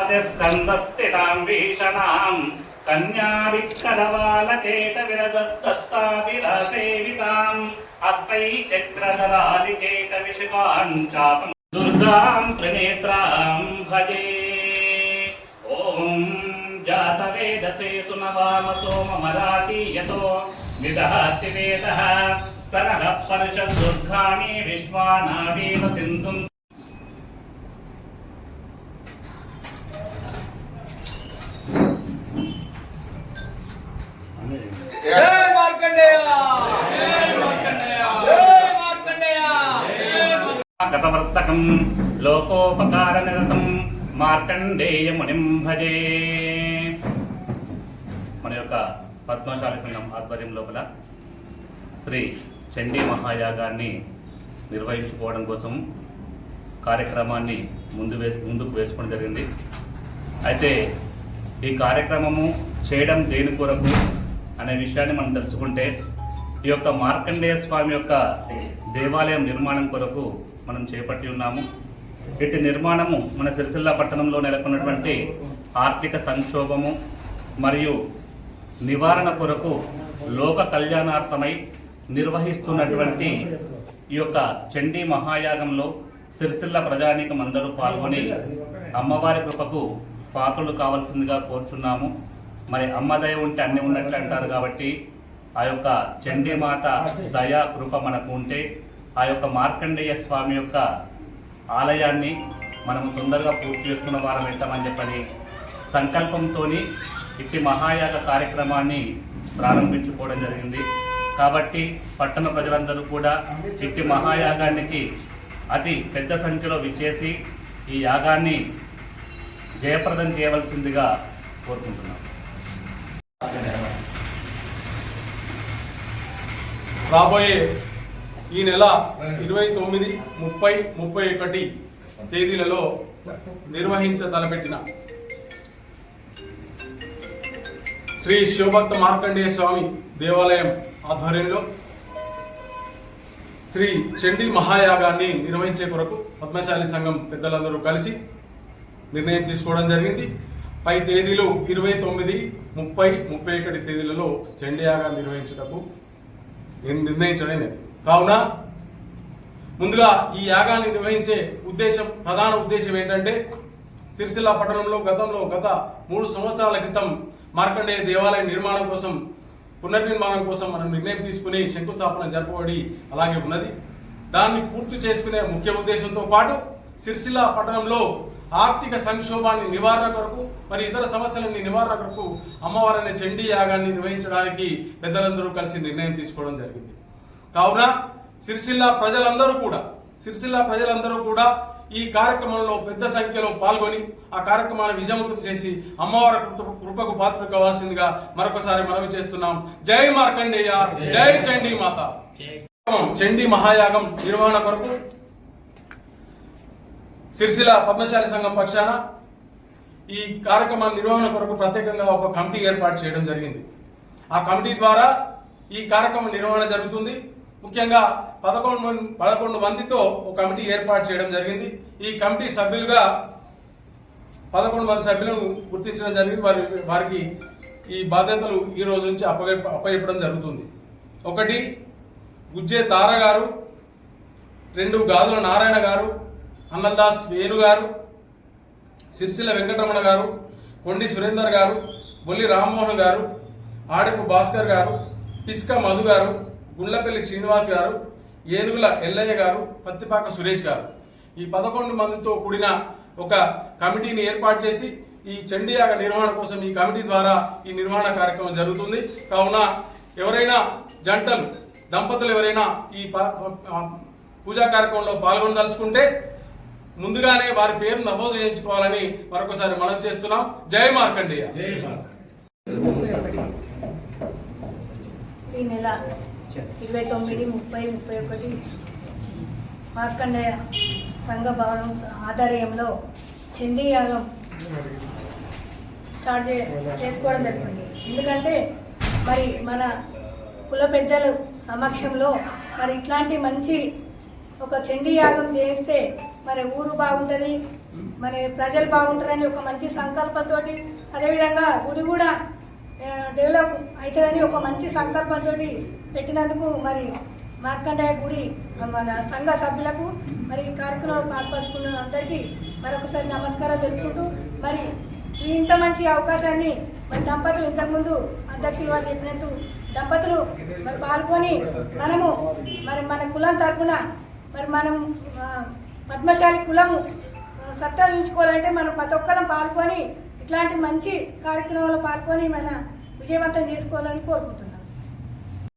स्वातिस्कन्दस्थितां भीषणां कन्याविक्करवालकेशविरदस्तस्ताभिलासेविताम् हस्तैचक्रधरालिकेटविशुकां चापं दुर्गां त्रिनेत्रां भजे। ॐ जातवेदसे सुनवाम सोममराति यतो विदहति वेदः सरः पर्षद्दुर्गाणि विश्वानावेव सिन्धुम्। जय मार्कंडेय, जय मार्कंडेय, जय मार्कंडेय। गतवर्तकं लोकोपकारनिरतं మార్కండేయమునిం భజే। మన యొక్క పద్మశాలి సంఘం ఆధ్వర్యం లోపల శ్రీ చండీ మహాయాగాన్ని నిర్వహించుకోవడం కోసం కార్యక్రమాన్ని ముందుకు వేసుకోవడం జరిగింది। అయితే ఈ కార్యక్రమము చేయడం దేని కొరకు అనే విషయాన్ని మనం తెలుసుకుంటే, ఈ యొక్క మార్కండేయ స్వామి యొక్క దేవాలయం నిర్మాణం కొరకు మనం చేపట్టి ఉన్నాము। ఇటు నిర్మాణము మన సిరిసిల్ల పట్టణంలో నెలకొన్నటువంటి ఆర్థిక సంక్షోభము మరియు నివారణ కొరకు లోక కళ్యాణార్థమై నిర్వహిస్తున్నటువంటి ఈ యొక్క చండీ మహాయాగంలో సిరిసిల్ల ప్రజానీకం అందరూ పాల్గొని అమ్మవారి కృపకు పాత్రలు కావాల్సిందిగా కోరుచున్నాము। మరి అమ్మ దయ ఉంటే అన్ని ఉన్నట్లు అంటారు కాబట్టి ఆ యొక్క చండీమాత దయా కృప మనకు ఉంటే ఆ యొక్క మార్కండేయ స్వామి యొక్క ఆలయాన్ని మనం తొందరగా పూర్తి చేసుకున్న వారం వెళ్తామని చెప్పని సంకల్పంతో ఇట్టి మహాయాగ కార్యక్రమాన్ని ప్రారంభించుకోవడం జరిగింది। కాబట్టి పట్టణ ప్రజలందరూ కూడా ఇట్టి మహాయాగానికి అతి పెద్ద సంఖ్యలో విచ్చేసి ఈ యాగాన్ని జయప్రదం చేయవలసిందిగా కోరుకుంటున్నాం। రాబోయే ఈ నెల 29, 30, 31 తేదీలలో నిర్వహించతలపెట్టిన శ్రీ శివభక్త మార్కండేయ స్వామి దేవాలయం ఆధ్వర్యంలో శ్రీ చండీ మహాయాగాన్ని నిర్వహించే కొరకు పద్మశాలి సంఘం పెద్దలందరూ కలిసి నిర్ణయం తీసుకోవడం జరిగింది। పై తేదీలు 29, 30, 31 తేదీలలో చండీ యాగాన్ని నిర్వహించటకు నిర్ణయించడం కావున ముందుగా ఈ యాగాన్ని నిర్వహించే ప్రధాన ఉద్దేశం ఏంటంటే, సిరిసిల్ల పట్టణంలో గత 3 సంవత్సరాల క్రితం మార్కండేయ దేవాలయ నిర్మాణం కోసం పునర్నిర్మాణం కోసం మనం నిర్ణయం తీసుకుని శంకుస్థాపన జరపబడి అలాగే ఉన్నది। దాన్ని పూర్తి చేసుకునే ముఖ్య ఉద్దేశంతో పాటు సిరిసిల్ల పట్టణంలో ఆర్థిక సంక్షోభాన్ని నివారణ కొరకు మరి ఇతర సమస్యలని నివారణ కొరకు అమ్మవారి చండీ యాగాన్ని నిర్వహించడానికి పెద్దలందరూ కలిసి నిర్ణయం తీసుకోవడం జరిగింది। కావున సిరిసిల్ల ప్రజలందరూ కూడా ఈ కార్యక్రమంలో పెద్ద సంఖ్యలో పాల్గొని ఆ కార్యక్రమాన్ని విజయవంతం చేసి అమ్మవారి కృపకు పాత్ర కావాల్సిందిగా మరొకసారి మనవి చేస్తున్నాం। జై మార్కండేయ, జై చండీ మాత। చండీ మహాయాగం నిర్వహణ కొరకు సిరిసిల్ల పద్మశాలి సంఘం పక్షాన ఈ కార్యక్రమాన్ని నిర్వహణ కొరకు ప్రత్యేకంగా ఒక కమిటీ ఏర్పాటు చేయడం జరిగింది। ఆ కమిటీ ద్వారా ఈ కార్యక్రమం నిర్వహణ జరుగుతుంది। ముఖ్యంగా 11 మందితో ఒక కమిటీ ఏర్పాటు చేయడం జరిగింది। ఈ కమిటీ సభ్యులుగా 11 మంది సభ్యులను గుర్తించడం జరిగింది। వారికి ఈ బాధ్యతలు ఈ రోజు నుంచి అప్పగించడం జరుగుతుంది। 1 గుజ్జే తార గారు, 2 గాజుల నారాయణ గారు, అన్నల్దాస్ వేణు గారు, సిరిసిల్ల వెంకటరమణ గారు, కొండి సురేందర్ గారు, బొల్లి రామ్మోహన్ గారు, ఆడిపు భాస్కర్ గారు, పిస్క మధు గారు, గుండ్లపల్లి శ్రీనివాస్ గారు, ఏనుగుల ఎల్లయ్య గారు, పత్తిపాక సురేష్ గారు, ఈ 11 మందితో కూడిన ఒక కమిటీని ఏర్పాటు చేసి ఈ చండీ యాగ నిర్వహణ కోసం ఈ కమిటీ ద్వారా ఈ నిర్వహణ కార్యక్రమం జరుగుతుంది। కావున ఎవరైనా దంపతులు ఎవరైనా ఈ పూజా కార్యక్రమంలో పాల్గొనదలుచుకుంటే ముందుగానే వారి పేరు నమోదు చేయించుకోవాలని మరొకసారి మనం చేస్తున్నాం। జై మార్కండేయ। ఈ నెల 29, 30, 31 మార్కండేయ సంఘ భవనం ఆధ్వర్యంలో చండీ యాగం చేసుకోవడం జరుగుతుంది। ఎందుకంటే మరి మన కుల పెద్దల సమక్షంలో మరి ఇట్లాంటి మంచి ఒక చండీ యాగం చేస్తే మరి ఊరు బాగుంటుంది, మరి ప్రజలు బాగుంటారని ఒక మంచి సంకల్పంతో, అదేవిధంగా గుడి కూడా డెవలప్ అవుతుందని ఒక మంచి సంకల్పంతో పెట్టినందుకు మరి మార్కండేయ గుడి మన సంఘ సభ్యులకు మరి ఈ కార్యక్రమంలో పాల్పంచుకున్న అందరికీ మరొకసారి నమస్కారాలు తెలుపుకుంటూ, మరి ఇంత మంచి అవకాశాన్ని మరి దంపతులు ఇంతకుముందు అధ్యక్షులు వారు చెప్పినట్టు దంపతులు మరి పాల్గొని మనము మరి మన కులం తరఫున మరి మనం పద్మశాలి కులము సత్తా ఉంచుకోవాలంటే మనం ప్రతి ఒక్కరం పాల్గొని ఇట్లాంటి మంచి కార్యక్రమాల్లో పాల్గొని మన విజయవంతం చేసుకోవాలని కోరుకుంటున్నాం.